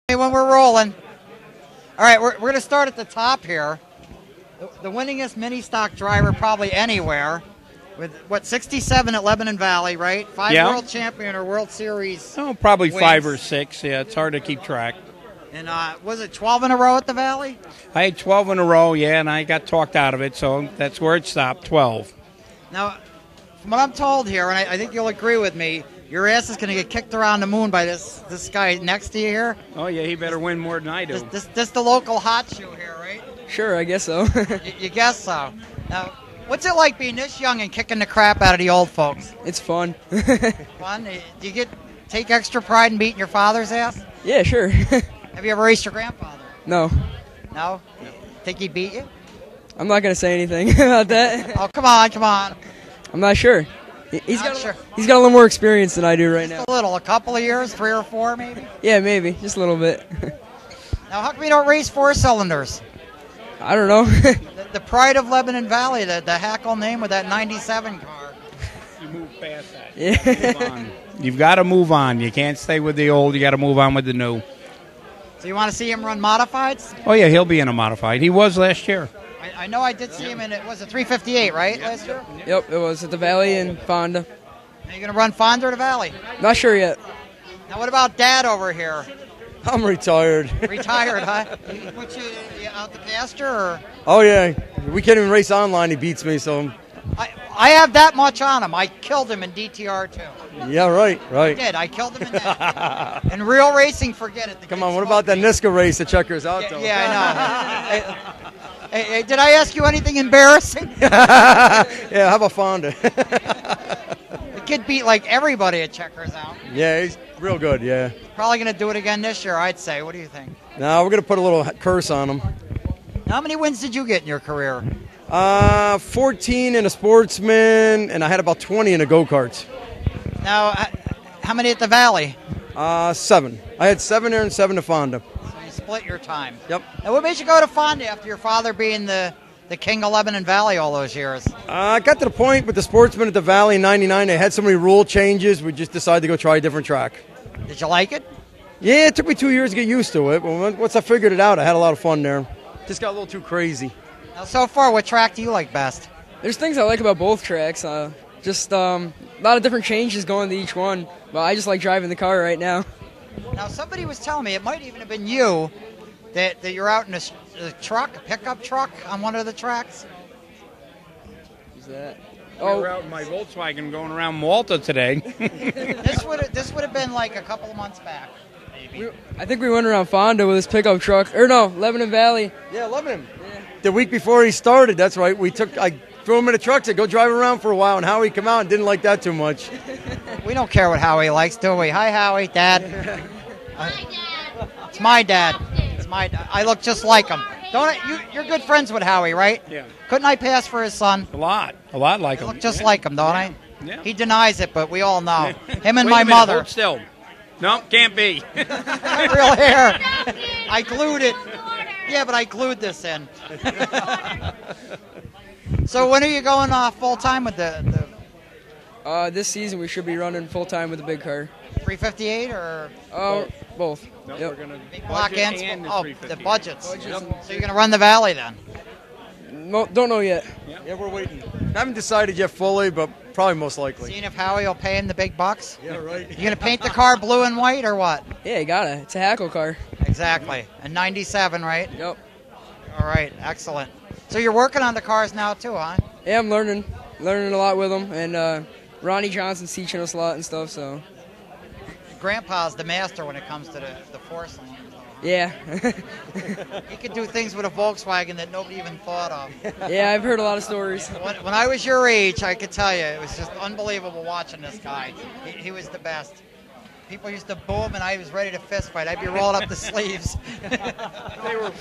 When we're rolling. All right, we're going to start at the top here. The winningest mini stock driver probably anywhere with, 67 at Lebanon Valley, right? Five world champion or World Series. Oh, probably wins. 5 or 6. Yeah, it's hard to keep track. And was it 12 in a row at the Valley? I had 12 in a row, yeah, and I got talked out of it, so that's where it stopped, 12. Now, from what I'm told here, and I think you'll agree with me, your ass is going to get kicked around the moon by this guy next to you here. Oh, yeah, he better win more than I do. This the local hot shoe here, right? Sure, I guess so. you guess so. Now, what's it like being this young and kicking the crap out of the old folks? It's fun. Fun? Do you take extra pride in beating your father's ass? Yeah, sure. Have you ever raced your grandfather? No. No? Think he beat you? I'm not going to say anything about that. Oh, come on. I'm not sure. He's Not got sure. he's got a little more experience than I do right now. A little, a couple of years, 3 or 4 maybe? Yeah, maybe. Just a little bit. Now, how come you don't race 4-cylinders? I don't know. The pride of Lebanon Valley, the Hackels name with that 97 car. You move past that. Yeah. Move on. You've got to move on. You can't stay with the old. You got to move on with the new. So you want to see him run modifieds? Oh, yeah, he'll be in a modified. He was last year. I know I did see him in, it was a 358, right, last year? Yep, it was at the Valley and Fonda. Are you going to run Fonda or the Valley? Not sure yet. Now, what about Dad over here? I'm retired. Retired, huh? What, you out the pasture, or? Oh, yeah. We can't even race online. He beats me, so. I have that much on him. I killed him in DTR, too. Yeah, right. I did. I killed him in that. In real racing, forget it. Come on, what about that Niska race that Checkers out, though? Yeah, I know. Hey, did I ask you anything embarrassing? Yeah, how about Fonda? The kid beat like everybody at Checkers out. Yeah, he's real good, yeah. Probably going to do it again this year, I'd say. What do you think? Now, we're going to put a little curse on him. How many wins did you get in your career? 14 in a sportsman, and I had about 20 in a go-karts. Now, how many at the Valley? 7. I had 7 there and 7 to Fonda. So you split your time. Yep. Now, what made you go to Fonda after your father being the king of Lebanon Valley all those years? I got to the point with the sportsman at the Valley in 99. They had so many rule changes, we just decided to go try a different track. Did you like it? Yeah, it took me 2 years to get used to it, but once I figured it out, I had a lot of fun there. Just got a little too crazy. Now, so far, what track do you like best? There's things I like about both tracks. Just a lot of different changes going to each one. But I just like driving the car right now. Now, somebody was telling me, it might even have been you, that you're out in a truck, a pickup truck on one of the tracks. Who's that? We were out in my Volkswagen going around Malta today. This would have been like a couple of months back. Maybe. I think we went around Fonda with his pickup truck. Or no, Lebanon Valley. Yeah, Lebanon. Yeah. The week before he started, that's right. I threw him in a truck, said go drive around for a while, and Howie came out and didn't like that too much. We don't care what Howie likes, do we? Hi, Howie, Dad. It's my dad. It's my dad. I look just like him. Don't you're good friends with Howie, right? Yeah. Couldn't I pass for his son? A lot like I him. look just like him, don't I? Yeah. He denies it, but we all know. Him and Wait my a minute, mother. hold still. No, can't be. Real hair. I glued it. Yeah, but I glued this in. So when are you going full time with the This season we should be running full time with the big car. 358 or Both. No, Yep. we're gonna big block budget and the the 358. budgets? Budgets. So you're going to run the Valley then? No, don't know yet. Yeah, we're waiting. I haven't decided yet fully, but probably most likely. Seeing if Howie will pay him the big bucks? Yeah, right. You going to paint the car blue and white or what? Yeah, you got it. It's a Hackle car. Exactly. A 97, right? Yep. All right, excellent. So you're working on the cars now too, huh? Yeah, I'm learning a lot with them, and Ronnie Johnson's teaching us a lot and stuff. So. Grandpa's the master when it comes to the force lane. Yeah. He could do things with a Volkswagen that nobody even thought of. Yeah, I've heard a lot of stories. When I was your age, I could tell you, it was just unbelievable watching this guy. He was the best. People used to boo him, and I was ready to fist fight. I'd be rolling up the sleeves.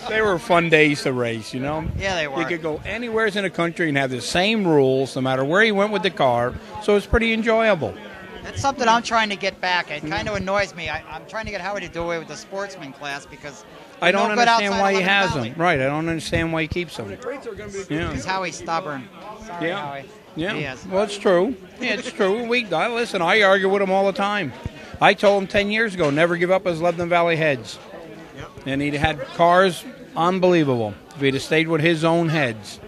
They were fun days to race, you know? Yeah, they were. You could go anywhere in the country and have the same rules no matter where you went with the car, so it's pretty enjoyable. That's something I'm trying to get back. It kind of annoys me. I'm trying to get Howie to do away with the sportsman class because I don't understand why he has them. them. Right, I don't understand why he keeps them. Yeah. Because Howie's stubborn. Sorry, Yeah. Howie. Yeah, He is. well, it's true. Yeah, it's true. Listen, I argue with him all the time. I told him 10 years ago, never give up as Lebanon Valley heads. And he had cars unbelievable. If he'd have stayed with his own heads.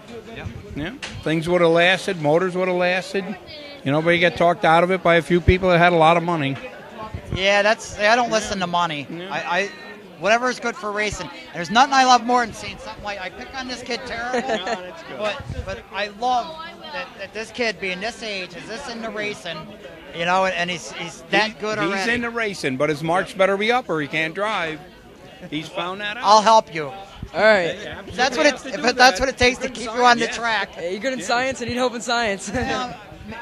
Yeah, things would have lasted. Motors would have lasted. You know, but he got talked out of it by a few people that had a lot of money. Yeah, I don't listen to money. Yeah. Whatever is good for racing. There's nothing I love more than seeing something like, I pick on this kid terrible, but I love that this kid being this age is this into racing, you know, and he's that good already. He's into racing, but his marks better be up or he can't drive. He's found that out. I'll help you. All right. That's what it takes to keep you on the track. Hey, you're good in science, and need help in science.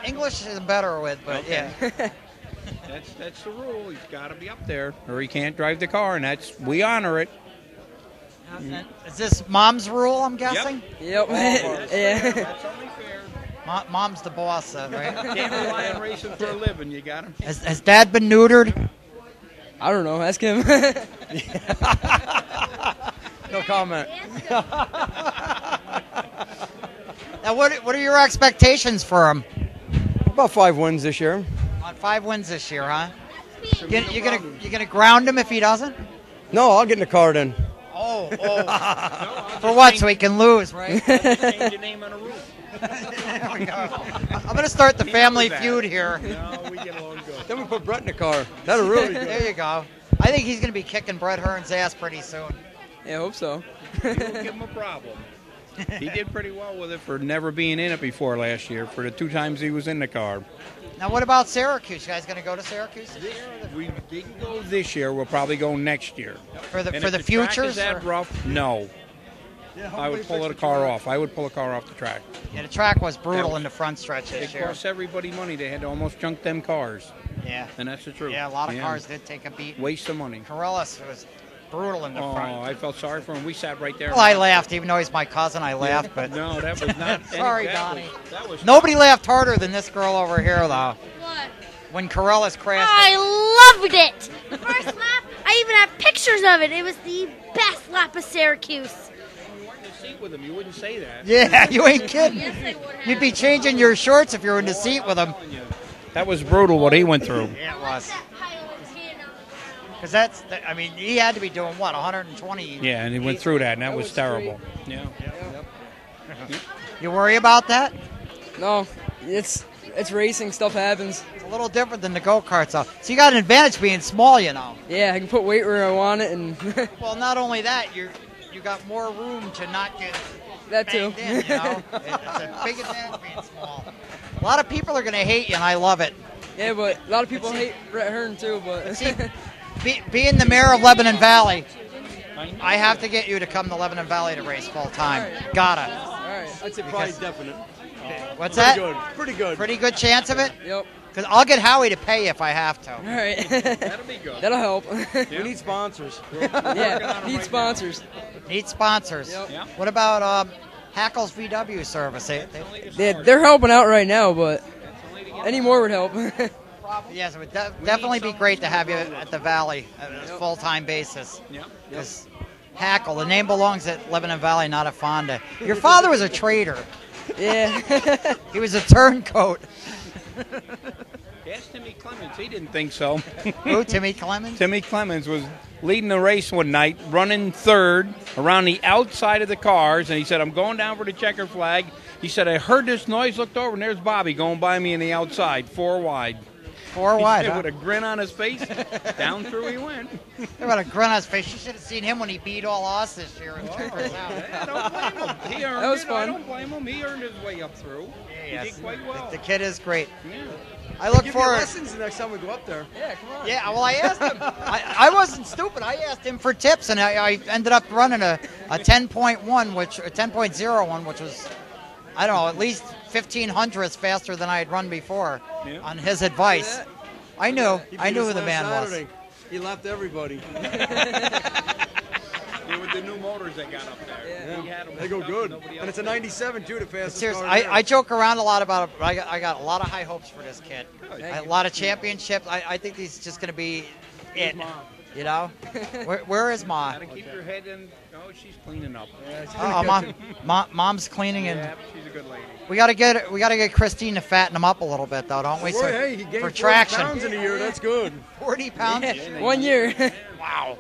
English is better with, but yeah. That's the rule. He's got to be up there, or he can't drive the car, and we honor it. Is this Mom's rule? I'm guessing. Yep. Yeah. That's only fair. Mom's the boss, right? Can't rely on racing for a living. You got him. Has Dad been neutered? I don't know. Ask him. No comment. Now, what are your expectations for him? About 5 wins this year. On 5 wins this year, huh? You gonna ground him if he doesn't? No, I'll get in the car then. Oh. For what? So he can lose, right? Change your name on a roof. There we go. I'm gonna start the family feud here. No, we get along good. Then we put Brett in the car. That'll really good. There you go. I think he's gonna be kicking Brett Hearn's ass pretty soon. Yeah, I hope so. You won't give him a problem. He did pretty well with it for never being in it before last year, for the 2 times he was in the car. Now, what about Syracuse? You guys going to go to Syracuse this year? We didn't go this year. We'll probably go next year. For the Track futures? is that rough? No. I would pull a car off. I would pull a car off the track. Yeah, the track was brutal in the front stretch this It year. cost everybody money. They had to almost junk them cars. Yeah. And that's the truth. Yeah, a lot of cars did take a beat. Waste of money. Corellis was brutal in the front. Oh, I felt sorry for him. We sat right there. Well, I laughed, even though he's my cousin. I laughed, but No, that was not. Sorry, Donnie. Donnie. Nobody laughed harder than this girl over here, though. What? When Corellis crashed. I loved it. The first lap, I even have pictures of it. It was the best lap of Syracuse. You weren't in the seat with him. You wouldn't say that. Yeah, you ain't kidding. Yes, I would have. You'd be changing your shorts if you were in the seat with him. That was brutal what he went through. Yeah, it was. Because he had to be doing, what, 120? Yeah, and he went through that, and that was terrible. Yeah. You worry about that? No, it's racing. Stuff happens. It's a little different than the go-karts. So you got an advantage being small, you know. Yeah, I can put weight where I want it, and Well, not only that, you got more room to not get that too. banged in, you know. It's a big advantage being small. A lot of people are going to hate you, and I love it. Yeah, but a lot of people hate Brett Hearn too. But See, being the mayor of Lebanon Valley, I have to get you to come to Lebanon Valley to race full time. Gotta. all right. I'd say probably definite. What's that? Pretty good. Pretty good chance of it? Yep. Because I'll get Howie to pay you if I have to. All right. That'll be good. That'll help. We need sponsors. Yeah, need sponsors. Need sponsors. Yep. Yeah. What about Hackels VW service? They're helping out right now, but any more would help. Yes, it would definitely be great to have you at the Valley on a full-time basis. Yeah. Because Hackle, the name belongs at Lebanon Valley, not at Fonda. Your father was a trader. Yeah. He was a turncoat. Ask Timmy Clemens. He didn't think so. Who, Timmy Clemens? Timmy Clemens was leading the race one night, running third around the outside of the cars, and he said, I'm going down for the checker flag. He said, I heard this noise, looked over, and there's Bobby going by me in the outside, 4 wide. 4 wide, He said, huh? with a grin on his face, down through he went. There was a grin on his face. You should have seen him when he beat all us this year and checked us out. Yeah, don't blame him. He earned That was it. fun. I don't blame him. He earned his way up through. Yes. He did quite well. The kid is great. Yeah. I look Give you forward. lessons the next time we go up there. Yeah, come on. Yeah, well, I asked him. I wasn't stupid. I asked him for tips, and I ended up running a 10.1, a 10.01, which was, I don't know, at least 1,500ths faster than I had run before on his advice. I knew who the man was. He lapped everybody. Yeah, with the new motors that got up there. Yeah. He had them They go hooked up, good. nobody And else it's a did. 97, too, the fastest Seriously, car there. I joke around a lot about it, but I got a lot of high hopes for this kid. Good. A lot of championships. I think he's just going to be it. You know? Where is Ma? Gotta keep your head in. Oh, she's cleaning up. Mom's cleaning, and Yeah, she's a good lady. we got to get Christine to fatten him up a little bit, though, don't we? Boy, hey, he gained for 40 traction. pounds in a year. That's good. 40 pounds. 1 year. Wow.